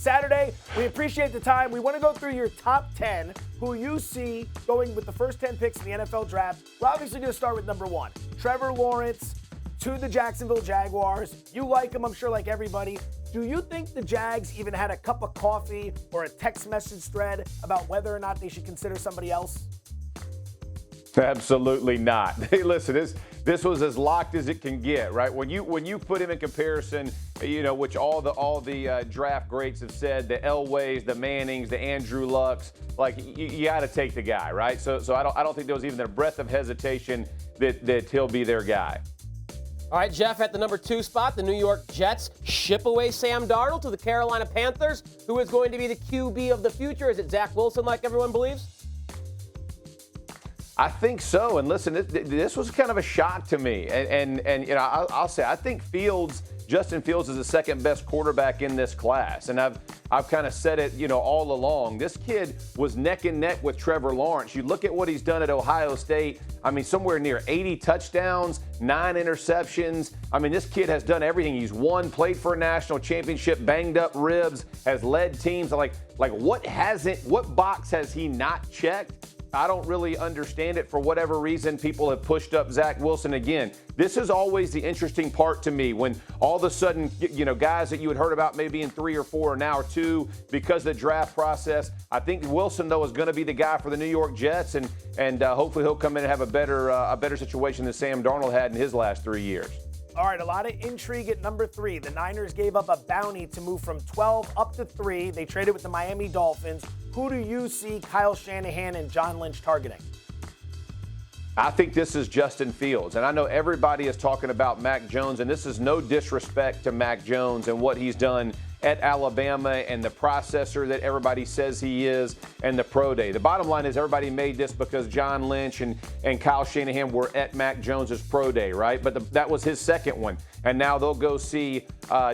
Saturday, we appreciate the time. We want to go through your top 10, who you see going with the first 10 picks in the NFL draft. We're obviously going to start with number 1, Trevor Lawrence to the Jacksonville Jaguars. You like him, I'm sure, like everybody. Do you think the Jags even had a cup of coffee or a text message thread about whether or not they should consider somebody else? Absolutely not. Hey, listen, this was as locked as it can get, right? When you put him in comparison, which all the draft greats have said, the Elways, the Mannings, the Andrew Lucks, like you got to take the guy, right? So I don't think there was even a breath of hesitation that he'll be their guy. All right, Jeff, at the number 2 spot, the New York Jets ship away Sam Darnold to the Carolina Panthers. Who is going to be the QB of the future? Is it Zach Wilson, like everyone believes? I think so. And listen, this was kind of a shock to me. And I'll say, I think Justin Fields is the second best quarterback in this class. And I've kind of said it, all along. This kid was neck and neck with Trevor Lawrence. You look at what he's done at Ohio State. I mean, somewhere near 80 touchdowns, 9 interceptions. I mean, this kid has done everything. He's won, played for a national championship, banged up ribs, has led teams. Like what box has he not checked? I don't really understand it. For whatever reason, people have pushed up Zach Wilson again. This is always the interesting part to me when all of a sudden, guys that you had heard about maybe in 3 or 4 or now 2 because of the draft process. I think Wilson, though, is going to be the guy for the New York Jets, and hopefully he'll come in and have a better situation than Sam Darnold had in his last 3 years. All right, a lot of intrigue at number 3. The Niners gave up a bounty to move from 12 up to 3. They traded with the Miami Dolphins. Who do you see Kyle Shanahan and John Lynch targeting? I think this is Justin Fields. And I know everybody is talking about Mac Jones, and this is no disrespect to Mac Jones and what he's done at Alabama and the processor that everybody says he is and the pro day. The bottom line is everybody made this because John Lynch and Kyle Shanahan were at Mac Jones's pro day, right? But that was his second one. And now they'll go see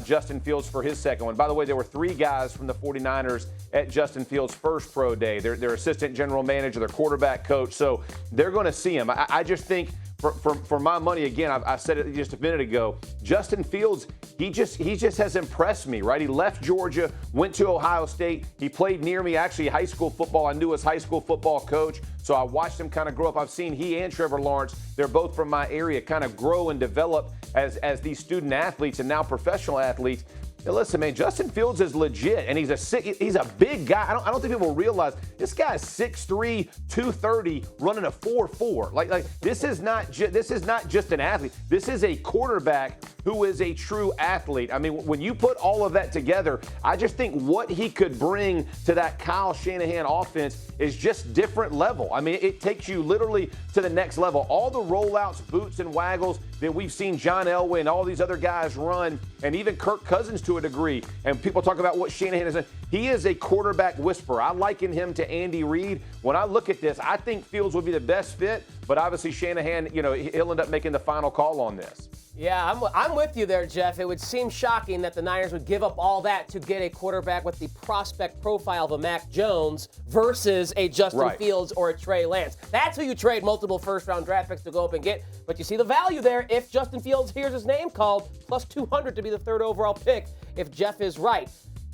Justin Fields for his second one. By the way, there were 3 guys from the 49ers at Justin Fields' first pro day. Their assistant general manager, their quarterback coach. So they're going to see him. I just think for my money, again, I said it just a minute ago, Justin Fields, he just has impressed me, right? He left Georgia, went to Ohio State. He played near me, actually, high school football. I knew his high school football coach, so I watched him kind of grow up. I've seen he and Trevor Lawrence, they're both from my area, kind of grow and develop as these student athletes and now professional athletes. Now listen, man, Justin Fields is legit, and he's a big guy. I don't think people realize this guy's 6'3", 230, running a 4.4. Like this is not just an athlete. This is a quarterback who is a true athlete. I mean, when you put all of that together, I just think what he could bring to that Kyle Shanahan offense is just different level. I mean, it takes you literally to the next level. All the rollouts, boots, and waggles that we've seen John Elway and all these other guys run, and even Kirk Cousins to a degree, and people talk about what Shanahan is. He is a quarterback whisperer. I liken him to Andy Reid. When I look at this, I think Fields would be the best fit, but obviously Shanahan, he'll end up making the final call on this. Yeah, I'm with you there, Jeff. It would seem shocking that the Niners would give up all that to get a quarterback with the prospect profile of a Mac Jones versus a Justin Fields or a Trey Lance. That's who you trade multiple first-round draft picks to go up and get. But you see the value there if Justin Fields hears his name called, plus 200 to be the 3rd overall pick if Jeff is right.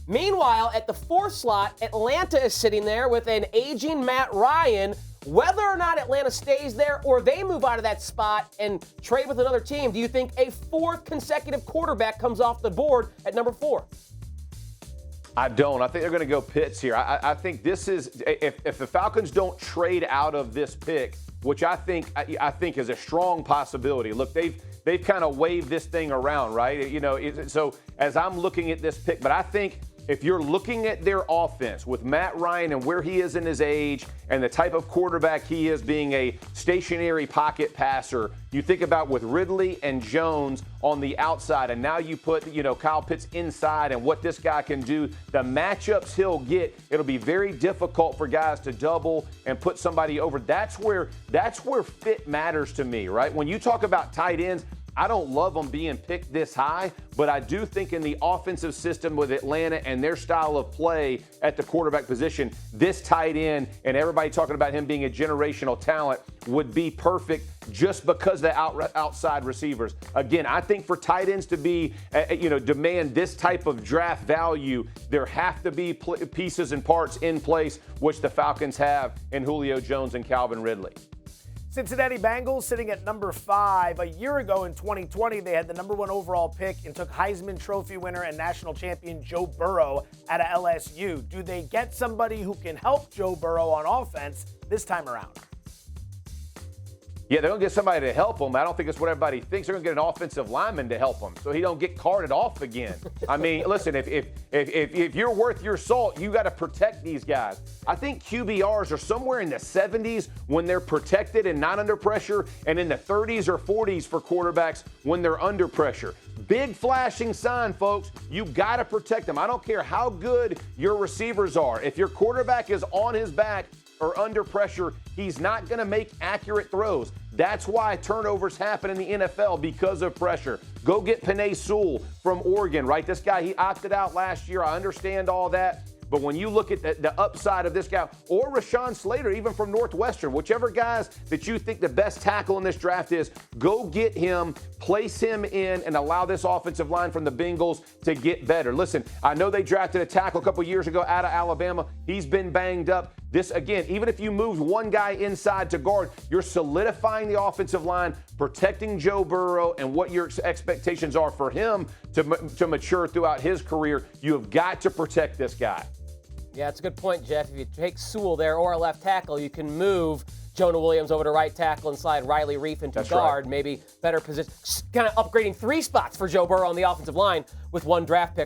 Meanwhile, at the 4th slot, Atlanta is sitting there with an aging Matt Ryan. Whether or not Atlanta stays there or they move out of that spot and trade with another team, do you think a 4th consecutive quarterback comes off the board at number 4? I don't. I think they're going to go Pitts here. I think this is if the Falcons don't trade out of this pick, which I think is a strong possibility. Look, they've kind of waved this thing around, right? So as I'm looking at this pick, but I think if you're looking at their offense with Matt Ryan and where he is in his age and the type of quarterback he is, being a stationary pocket passer, you think about with Ridley and Jones on the outside, and now you put, Kyle Pitts inside and what this guy can do, the matchups he'll get, it'll be very difficult for guys to double and put somebody over. That's where fit matters to me, right? When you talk about tight ends, I don't love him being picked this high, but I do think in the offensive system with Atlanta and their style of play at the quarterback position, this tight end and everybody talking about him being a generational talent would be perfect just because of the outside receivers. Again, I think for tight ends to be, demand this type of draft value, there have to be pieces and parts in place, which the Falcons have in Julio Jones and Calvin Ridley. Cincinnati Bengals sitting at number 5. A year ago in 2020, they had the number 1 overall pick and took Heisman Trophy winner and national champion Joe Burrow out of LSU. Do they get somebody who can help Joe Burrow on offense this time around? Yeah, they're going to get somebody to help him. I don't think it's what everybody thinks. They're going to get an offensive lineman to help him so he don't get carted off again. I mean, listen, if you're worth your salt, you got to protect these guys. I think QBRs are somewhere in the 70s when they're protected and not under pressure, and in the 30s or 40s for quarterbacks when they're under pressure. Big flashing sign, folks. You got to protect them. I don't care how good your receivers are. If your quarterback is on his back or under pressure, he's not going to make accurate throws. That's why turnovers happen in the NFL, because of pressure. Go get Penei Sewell from Oregon, right? This guy, he opted out last year. I understand all that. But when you look at the upside of this guy, or Rashawn Slater, even from Northwestern, whichever guys that you think the best tackle in this draft is, go get him, place him in, and allow this offensive line from the Bengals to get better. Listen, I know they drafted a tackle a couple years ago out of Alabama. He's been banged up. This, again, even if you moved one guy inside to guard, you're solidifying the offensive line, protecting Joe Burrow, and what your expectations are for him to mature throughout his career. You have got to protect this guy. Yeah, it's a good point, Jeff. If you take Sewell there or a left tackle, you can move Jonah Williams over to right tackle and slide Riley Reif into guard. Right. Maybe better position. Kind of upgrading 3 spots for Joe Burrow on the offensive line with 1 draft pick